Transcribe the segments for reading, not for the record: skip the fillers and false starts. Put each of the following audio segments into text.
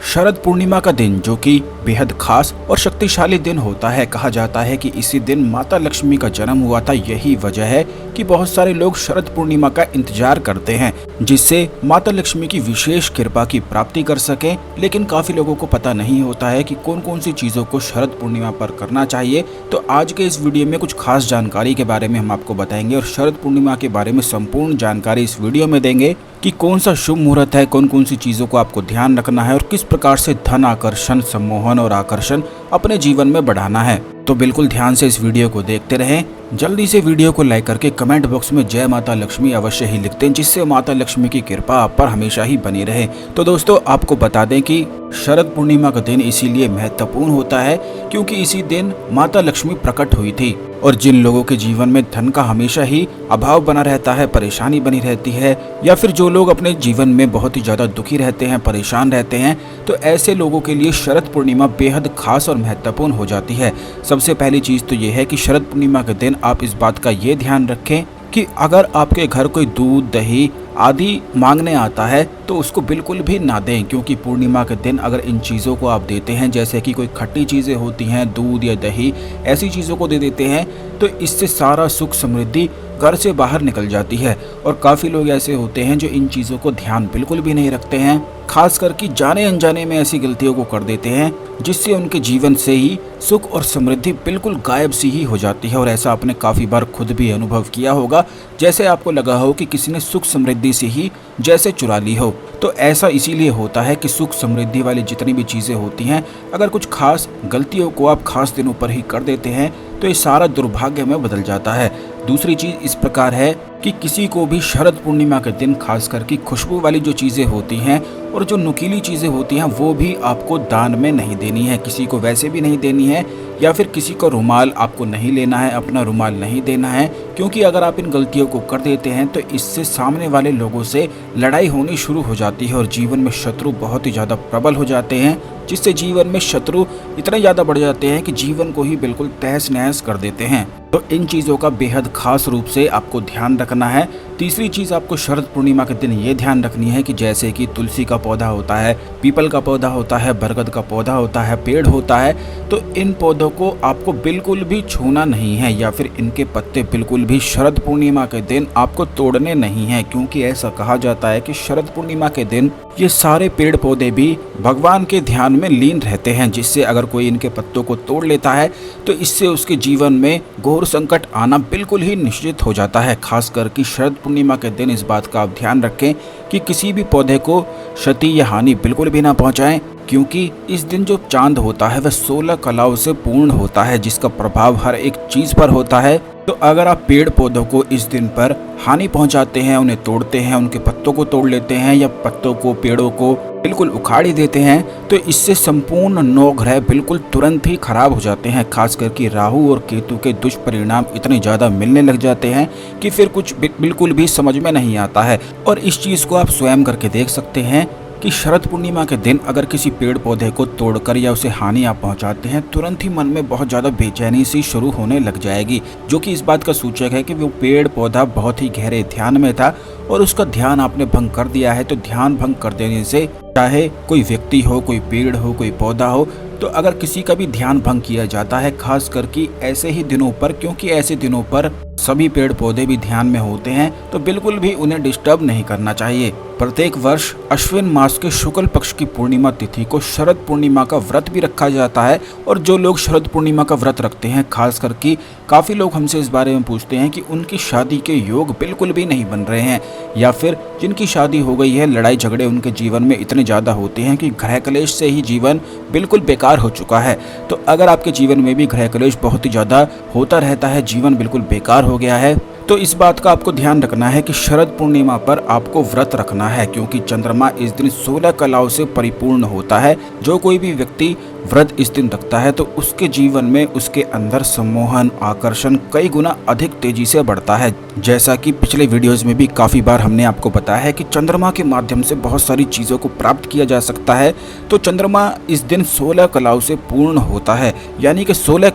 शरद पूर्णिमा का दिन जो कि बेहद खास और शक्तिशाली दिन होता है। कहा जाता है कि इसी दिन माता लक्ष्मी का जन्म हुआ था। यही वजह है कि बहुत सारे लोग शरद पूर्णिमा का इंतजार करते हैं, जिससे माता लक्ष्मी की विशेष कृपा की प्राप्ति कर सकें। लेकिन काफी लोगों को पता नहीं होता है कि कौन कौन सी चीजों को शरद पूर्णिमा पर करना चाहिए। तो आज के इस वीडियो में कुछ खास जानकारी के बारे में हम आपको बताएंगे और शरद पूर्णिमा के बारे में संपूर्ण जानकारी इस वीडियो में देंगे कि कौन सा शुभ मुहूर्त है, कौन कौन सी चीजों को आपको ध्यान रखना है और किस प्रकार से धन आकर्षण, सम्मोहन और आकर्षण अपने जीवन में बढ़ाना है। तो बिल्कुल ध्यान से इस वीडियो को देखते रहें। जल्दी से वीडियो को लाइक करके कमेंट बॉक्स में जय माता लक्ष्मी अवश्य ही लिखते हैं, जिससे माता लक्ष्मी की कृपा आप पर हमेशा ही बनी रहे। तो दोस्तों, आपको बता दें कि शरद पूर्णिमा का दिन इसीलिए महत्वपूर्ण होता है क्योंकि इसी दिन माता लक्ष्मी प्रकट हुई थी। और जिन लोगों के जीवन में धन का हमेशा ही अभाव बना रहता है, परेशानी बनी रहती है, या फिर जो लोग अपने जीवन में बहुत ही ज्यादा दुखी रहते हैं, परेशान रहते हैं, तो ऐसे लोगों के लिए शरद पूर्णिमा बेहद खास और महत्वपूर्ण हो जाती है। सबसे पहली चीज तो ये है कि शरद पूर्णिमा के दिन आप इस बात का ये ध्यान रखें कि अगर आपके घर कोई दूध, दही आदि मांगने आता है तो उसको बिल्कुल भी ना दें, क्योंकि पूर्णिमा के दिन अगर इन चीज़ों को आप देते हैं, जैसे कि कोई खट्टी चीज़ें होती हैं, दूध या दही, ऐसी चीज़ों को दे देते हैं, तो इससे सारा सुख समृद्धि घर से बाहर निकल जाती है। और काफ़ी लोग ऐसे होते हैं जो इन चीज़ों को ध्यान बिल्कुल भी नहीं रखते हैं, खास करके जाने अनजाने में ऐसी गलतियों को कर देते हैं जिससे उनके जीवन से ही सुख और समृद्धि बिल्कुल गायब सी ही हो जाती है। और ऐसा आपने काफ़ी बार खुद भी अनुभव किया होगा, जैसे आपको लगा हो कि किसी ने सुख समृद्धि से ही जैसे चुरा ली हो। तो ऐसा इसीलिए होता है कि सुख समृद्धि वाली जितनी भी चीज़ें होती हैं, अगर कुछ खास गलतियों को आप खास दिनों पर ही कर देते हैं तो ये सारा दुर्भाग्य में बदल जाता है। दूसरी चीज़ इस प्रकार है कि किसी को भी शरद पूर्णिमा के दिन खास करके खुशबू वाली जो चीज़ें होती हैं और जो नुकीली चीज़ें होती हैं वो भी आपको दान में नहीं देनी है, किसी को वैसे भी नहीं देनी है, या फिर किसी को रुमाल आपको नहीं लेना है, अपना रुमाल नहीं देना है, क्योंकि अगर आप इन गलतियों को कर देते हैं तो इससे सामने वाले लोगों से लड़ाई होनी शुरू हो जाती है और जीवन में शत्रु बहुत ही ज़्यादा प्रबल हो जाते हैं, जिससे जीवन में शत्रु इतने ज़्यादा बढ़ जाते हैं कि जीवन को ही बिल्कुल तहस नहस कर देते हैं। तो इन चीज़ों का बेहद खास रूप से आपको ध्यान रखना है। तीसरी चीज़ आपको शरद पूर्णिमा के दिन ये ध्यान रखनी है कि जैसे कि तुलसी का पौधा होता है, पीपल का पौधा होता है, बरगद का पौधा होता है, पेड़ होता है, तो इन पौधों को आपको बिल्कुल भी छूना नहीं है, या फिर इनके पत्ते बिल्कुल भी शरद पूर्णिमा के दिन आपको तोड़ने नहीं है, क्योंकि ऐसा कहा जाता है कि शरद पूर्णिमा के दिन ये सारे पेड़ पौधे भी भगवान के ध्यान में लीन रहते हैं, जिससे अगर कोई इनके पत्तों को तोड़ लेता है तो इससे उसके जीवन में घोर संकट आना बिल्कुल ही निश्चित हो जाता है। खास करके शरद पूर्णिमा के दिन इस बात का आप ध्यान रखें कि किसी भी पौधे को क्षति या हानि बिल्कुल भी ना पहुंचाएं, क्योंकि इस दिन जो चांद होता है वह 16 कलाओं से पूर्ण होता है, जिसका प्रभाव हर एक चीज पर होता है। तो अगर आप पेड़ पौधों को इस दिन पर हानि पहुंचाते हैं, उन्हें तोड़ते हैं, उनके पत्तों को तोड़ लेते हैं या पत्तों को, पेड़ों को बिल्कुल उखाड़ ही देते हैं, तो इससे संपूर्ण 9 ग्रह बिल्कुल तुरंत ही खराब हो जाते हैं। खास करके राहु और केतु के दुष्परिणाम इतने ज़्यादा मिलने लग जाते हैं कि फिर कुछ बिल्कुल भी समझ में नहीं आता है। और इस चीज़ को आप स्वयं करके देख सकते हैं कि शरद पूर्णिमा के दिन अगर किसी पेड़ पौधे को तोड़कर या उसे हानि आप पहुंचाते हैं, तुरंत ही मन में बहुत ज़्यादा बेचैनी सी शुरू होने लग जाएगी, जो कि इस बात का सूचक है कि वो पेड़ पौधा बहुत ही गहरे ध्यान में था और उसका ध्यान आपने भंग कर दिया है। तो ध्यान भंग कर देने से, चाहे कोई व्यक्ति हो, कोई पेड़ हो, कोई पौधा हो, तो अगर किसी का भी ध्यान भंग किया जाता है, खास करके ऐसे ही दिनों पर, क्योंकि ऐसे दिनों पर सभी पेड़ पौधे भी ध्यान में होते हैं, तो बिल्कुल भी उन्हें डिस्टर्ब नहीं करना चाहिए। प्रत्येक वर्ष अश्विन मास के शुक्ल पक्ष की पूर्णिमा तिथि को शरद पूर्णिमा का व्रत भी रखा जाता है। और जो लोग शरद पूर्णिमा का व्रत रखते हैं, खास करके काफ़ी लोग हमसे इस बारे में पूछते हैं कि उनकी शादी के योग बिल्कुल भी नहीं बन रहे हैं, या फिर जिनकी शादी हो गई है, लड़ाई झगड़े उनके जीवन में इतने ज़्यादा होते हैं कि गृह कलेश से ही जीवन बिल्कुल बेकार हो चुका है। तो अगर आपके जीवन में भी गृह कलेश बहुत ही ज़्यादा होता रहता है, जीवन बिल्कुल बेकार हो गया है, तो इस बात का आपको ध्यान रखना है कि शरद पूर्णिमा पर आपको व्रत रखना है, क्योंकि चंद्रमा इस दिन 16 कलाओं से परिपूर्ण होता है। जो कोई भी व्यक्ति व्रत इस दिन रखता है तो उसके जीवन में उसके अंदर सम्मोहन आकर्षण कई गुना अधिक तेजी से बढ़ता है। जैसा कि पिछले वीडियोस में भी काफी बार हमने आपको बताया है कि चंद्रमा के माध्यम से बहुत सारी चीजों को प्राप्त किया जा सकता है। तो चंद्रमा इस दिन 16 कलाओं से पूर्ण होता है, यानी कि 16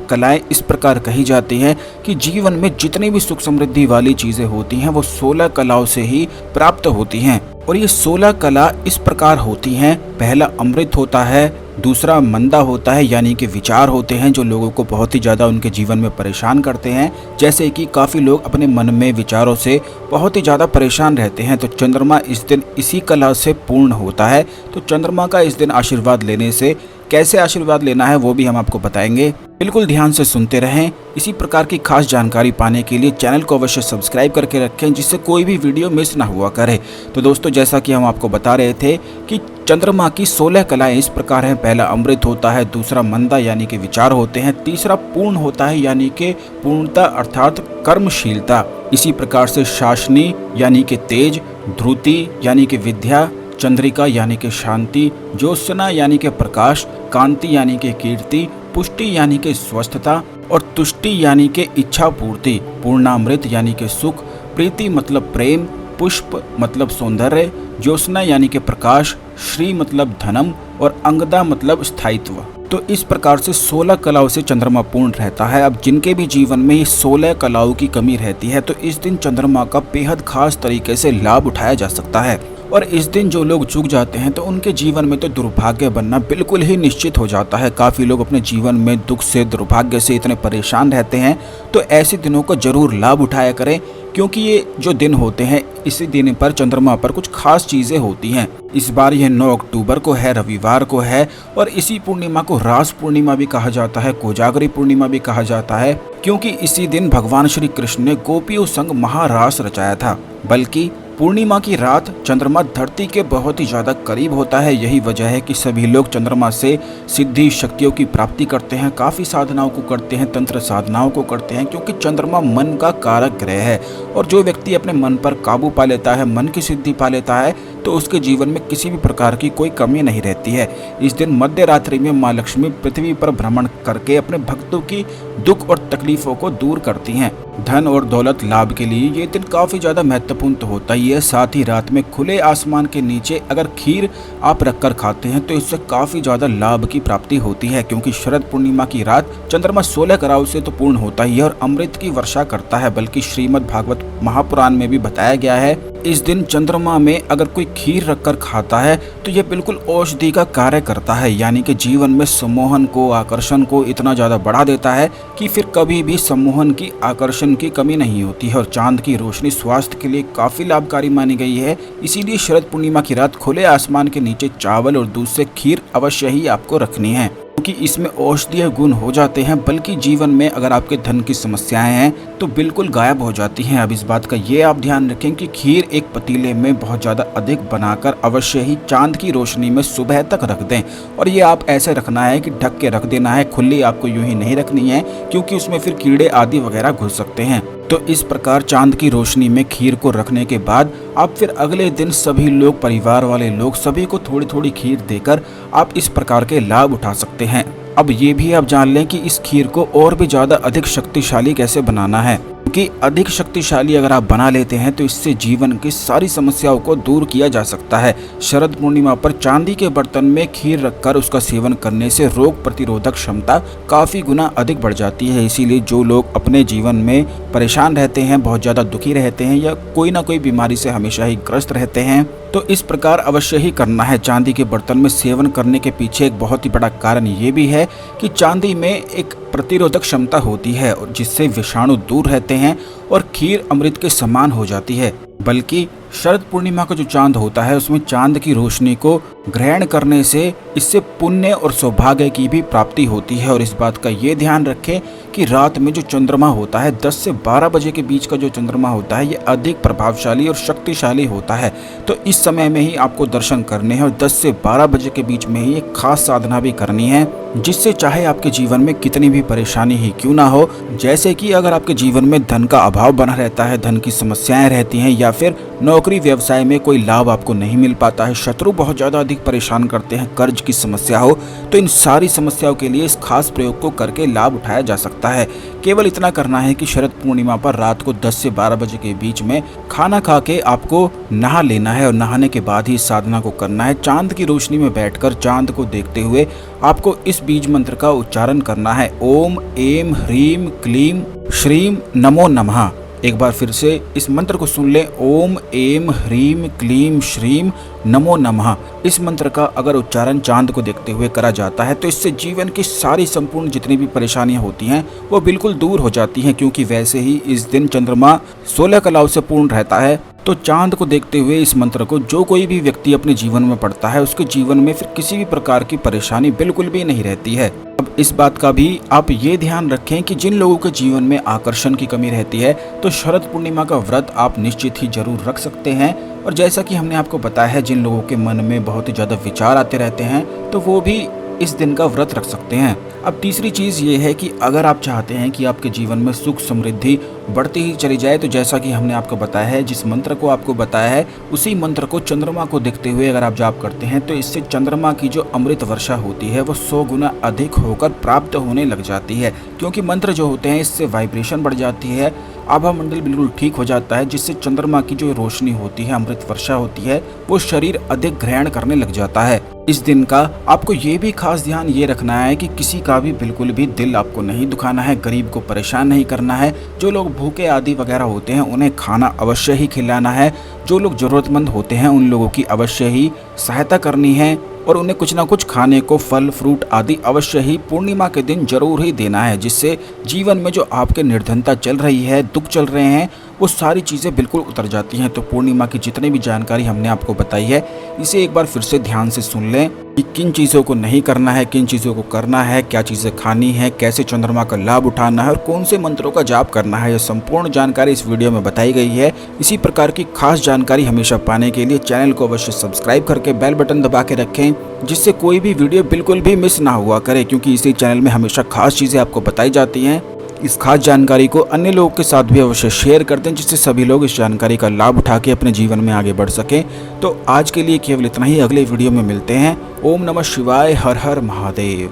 कलाएं इस प्रकार कही जाती हैं कि जीवन में जितनी भी सुख समृद्धि वाली चीजें होती हैं वो 16 कलाओं से ही प्राप्त होती हैं। और ये 16 कला इस प्रकार होती हैं, पहला अमृत होता है, दूसरा मंदा होता है यानी कि विचार होते हैं जो लोगों को बहुत ही ज़्यादा उनके जीवन में परेशान करते हैं। जैसे कि काफ़ी लोग अपने मन में विचारों से बहुत ही ज़्यादा परेशान रहते हैं, तो चंद्रमा इस दिन इसी कला से पूर्ण होता है। तो चंद्रमा का इस दिन आशीर्वाद लेने से कैसे आशीर्वाद लेना है वो भी हम आपको बताएंगे, बिल्कुल ध्यान से सुनते रहें। इसी प्रकार की खास जानकारी पाने के लिए चैनल को अवश्य सब्सक्राइब करके रखें जिससे कोई भी वीडियो मिस ना हुआ करे। तो दोस्तों, जैसा कि हम आपको बता रहे थे कि चंद्रमा की 16 कलाएं इस प्रकार हैं। पहला अमृत होता है, दूसरा मंदा यानी कि विचार होते हैं, तीसरा पूर्ण होता है यानी कि पूर्णता अर्थात कर्मशीलता। इसी प्रकार से शासनी यानी कि तेज, ध्रुति यानी कि विद्या, चंद्रिका यानी कि शांति, ज्योत्सना यानी कि प्रकाश, कांति यानी कि कीर्ति, पुष्टि यानी कि स्वस्थता और तुष्टि यानी कि इच्छा पूर्ति, पूर्णामृत यानी कि सुख, प्रीति मतलब प्रेम, पुष्प मतलब सौंदर्य, ज्योत्सना यानी कि प्रकाश, श्री मतलब धनम और अंगदा मतलब स्थायित्व। तो इस प्रकार से 16 कलाओं से चंद्रमा पूर्ण रहता है। अब जिनके भी जीवन में ये 16 कलाओं की कमी रहती है तो इस दिन चंद्रमा का बेहद खास तरीके से लाभ उठाया जा सकता है। और इस दिन जो लोग चूक जाते हैं तो उनके जीवन में तो दुर्भाग्य बनना बिल्कुल ही निश्चित हो जाता है। काफ़ी लोग अपने जीवन में दुख से दुर्भाग्य से इतने परेशान रहते हैं, तो ऐसे दिनों को जरूर लाभ उठाया करें, क्योंकि ये जो दिन होते हैं इसी दिन पर चंद्रमा पर कुछ खास चीज़ें होती हैं। इस बार यह 9 अक्टूबर को है, रविवार को है, और इसी पूर्णिमा को रास पूर्णिमा भी कहा जाता है, कोजागरी पूर्णिमा भी कहा जाता है, क्योंकि इसी दिन भगवान श्री कृष्ण ने गोपियों संग महारास रचाया था। बल्कि पूर्णिमा की रात चंद्रमा धरती के बहुत ही ज़्यादा करीब होता है। यही वजह है कि सभी लोग चंद्रमा से सिद्धि शक्तियों की प्राप्ति करते हैं, काफ़ी साधनाओं को करते हैं, तंत्र साधनाओं को करते हैं, क्योंकि चंद्रमा मन का कारक ग्रह है। और जो व्यक्ति अपने मन पर काबू पा लेता है, मन की सिद्धि पा लेता है, तो उसके जीवन में किसी भी प्रकार की कोई कमी नहीं रहती है। इस दिन मध्य रात्रि में माँ लक्ष्मी पृथ्वी पर भ्रमण करके अपने भक्तों की दुख और तकलीफों को दूर करती हैं। धन और दौलत लाभ के लिए ये दिन काफ़ी ज़्यादा महत्वपूर्ण तो होता ही है। साथ ही रात में खुले आसमान के नीचे अगर खीर आप रखकर खाते हैं तो इससे काफ़ी ज़्यादा लाभ की प्राप्ति होती है, क्योंकि शरद पूर्णिमा की रात चंद्रमा 16 कलाओं से तो पूर्ण होता ही है और अमृत की वर्षा करता है। बल्कि श्रीमद् भागवत महापुराण में भी बताया गया है, इस दिन चंद्रमा में अगर कोई खीर रखकर खाता है तो यह बिल्कुल औषधि का कार्य करता है, यानी कि जीवन में सम्मोहन को आकर्षण को इतना ज़्यादा बढ़ा देता है कि फिर कभी भी सम्मोहन की आकर्षण की कमी नहीं होती है। और चांद की रोशनी स्वास्थ्य के लिए काफ़ी लाभकारी मानी गई है। इसीलिए शरद पूर्णिमा की रात खुले आसमान के नीचे चावल और दूध से खीर अवश्य ही आपको रखनी है, क्योंकि इसमें औषधीय गुण हो जाते हैं। बल्कि जीवन में अगर आपके धन की समस्याएं हैं तो बिल्कुल गायब हो जाती हैं। अब इस बात का ये आप ध्यान रखें कि खीर एक पतीले में बहुत ज़्यादा अधिक बनाकर अवश्य ही चांद की रोशनी में सुबह तक रख दें। और ये आप ऐसे रखना है कि ढक के रख देना है, खुली आपको यूं ही नहीं रखनी है, क्योंकि उसमें फिर कीड़े आदि वगैरह घुस सकते हैं। तो इस प्रकार चांद की रोशनी में खीर को रखने के बाद आप फिर अगले दिन सभी लोग, परिवार वाले लोग, सभी को थोड़ी थोड़ी खीर देकर आप इस प्रकार के लाभ उठा सकते हैं। अब ये भी आप जान लें कि इस खीर को और भी ज़्यादा अधिक शक्तिशाली कैसे बनाना है, क्योंकि अधिक शक्तिशाली अगर आप बना लेते हैं तो इससे जीवन की सारी समस्याओं को दूर किया जा सकता है। शरद पूर्णिमा पर चांदी के बर्तन में खीर रखकर उसका सेवन करने से रोग प्रतिरोधक क्षमता काफ़ी गुना अधिक बढ़ जाती है। इसीलिए जो लोग अपने जीवन में परेशान रहते हैं, बहुत ज़्यादा दुखी रहते हैं या कोई ना कोई बीमारी से हमेशा ही ग्रस्त रहते हैं, तो इस प्रकार अवश्य ही करना है। चांदी के बर्तन में सेवन करने के पीछे एक बहुत ही बड़ा कारण ये भी है कि चांदी में एक प्रतिरोधक क्षमता होती है और जिससे विषाणु दूर रहते हैं और खीर अमृत के समान हो जाती है। बल्कि शरद पूर्णिमा का जो चांद होता है उसमें चांद की रोशनी को ग्रहण करने से इससे पुण्य और सौभाग्य की भी प्राप्ति होती है। और इस बात का ये ध्यान रखें कि रात में जो चंद्रमा होता है 10 से 12 बजे के बीच का जो चंद्रमा होता है ये अधिक प्रभावशाली और शक्तिशाली होता है। तो इस समय में ही आपको दर्शन करने हैं और 10 से 12 बजे के बीच में ही एक खास साधना भी करनी है, जिससे चाहे आपके जीवन में कितनी भी परेशानी ही क्यों ना हो, जैसे कि अगर आपके जीवन में धन का अभाव बना रहता है, धन की समस्याएं रहती हैं या फिर नौकरी नौकरी व्यवसाय में कोई लाभ आपको नहीं मिल पाता है, शत्रु बहुत ज़्यादा अधिक परेशान करते हैं, कर्ज की समस्या हो, तो इन सारी समस्याओं के लिए इस खास प्रयोग को करके लाभ उठाया जा सकता है। केवल इतना करना है कि शरद पूर्णिमा पर रात को 10 से 12 बजे के बीच में खाना खा के आपको नहा लेना है और नहाने के बाद ही इस साधना को करना है। चांद की रोशनी में बैठकर चांद को देखते हुए आपको इस बीज मंत्र का उच्चारण करना है। ओम एम ह्रीम क्लीम श्रीम नमो नमः। एक बार फिर से इस मंत्र को सुन लें। ओम एम ह्रीम क्लीम श्रीम नमो नमः। इस मंत्र का अगर उच्चारण चांद को देखते हुए करा जाता है तो इससे जीवन की सारी संपूर्ण जितनी भी परेशानियां होती हैं वो बिल्कुल दूर हो जाती हैं, क्योंकि वैसे ही इस दिन चंद्रमा 16 कलाओं से पूर्ण रहता है। तो चांद को देखते हुए इस मंत्र को जो कोई भी व्यक्ति अपने जीवन में पढ़ता है उसके जीवन में फिर किसी भी प्रकार की परेशानी बिल्कुल भी नहीं रहती है। अब इस बात का भी आप ये ध्यान रखें कि जिन लोगों के जीवन में आकर्षण की कमी रहती है तो शरद पूर्णिमा का व्रत आप निश्चित ही जरूर रख सकते हैं। और जैसा कि हमने आपको बताया है, जिन लोगों के मन में बहुत ही ज़्यादा विचार आते रहते हैं तो वो भी इस दिन का व्रत रख सकते हैं। अब तीसरी चीज़ ये है कि अगर आप चाहते हैं कि आपके जीवन में सुख समृद्धि बढ़ती ही चली जाए तो जैसा कि हमने आपको बताया है, जिस मंत्र को आपको बताया है उसी मंत्र को चंद्रमा को देखते हुए अगर आप जाप करते हैं तो इससे चंद्रमा की जो अमृत वर्षा होती है वो 100 गुना अधिक होकर प्राप्त होने लग जाती है। क्योंकि मंत्र जो होते हैं इससे वाइब्रेशन बढ़ जाती है, आभा मंडल बिल्कुल ठीक हो जाता है, जिससे चंद्रमा की जो रोशनी होती है, अमृत वर्षा होती है, वो शरीर अधिक ग्रहण करने लग जाता है। इस दिन का आपको ये भी खास ध्यान ये रखना है कि किसी का भी बिल्कुल भी दिल आपको नहीं दुखाना है, गरीब को परेशान नहीं करना है। जो लोग भूखे आदि वगैरह होते हैं उन्हें खाना अवश्य ही खिलाना है। जो लोग जरूरतमंद होते हैं उन लोगों की अवश्य ही सहायता करनी है और उन्हें कुछ ना कुछ खाने को फल फ्रूट आदि अवश्य ही पूर्णिमा के दिन जरूर ही देना है, जिससे जीवन में जो आपके निर्धनता चल रही है, दुख चल रहे हैं, वो सारी चीज़ें बिल्कुल उतर जाती हैं। तो पूर्णिमा की जितनी भी जानकारी हमने आपको बताई है इसे एक बार फिर से ध्यान से सुन लें कि किन चीज़ों को नहीं करना है, किन चीज़ों को करना है, क्या चीज़ें खानी है, कैसे चंद्रमा का लाभ उठाना है और कौन से मंत्रों का जाप करना है। यह संपूर्ण जानकारी इस वीडियो में बताई गई है। इसी प्रकार की खास जानकारी हमेशा पाने के लिए चैनल को अवश्य सब्सक्राइब करके बेल बटन दबा के रखें, जिससे कोई भी वीडियो बिल्कुल भी मिस ना हुआ करे, क्योंकि इसी चैनल में हमेशा खास चीज़ें आपको बताई जाती हैं। इस खास जानकारी को अन्य लोगों के साथ भी अवश्य शेयर कर दें, जिससे सभी लोग इस जानकारी का लाभ उठा के अपने जीवन में आगे बढ़ सकें। तो आज के लिए केवल इतना ही, अगले वीडियो में मिलते हैं। ओम नमः शिवाय, हर हर महादेव।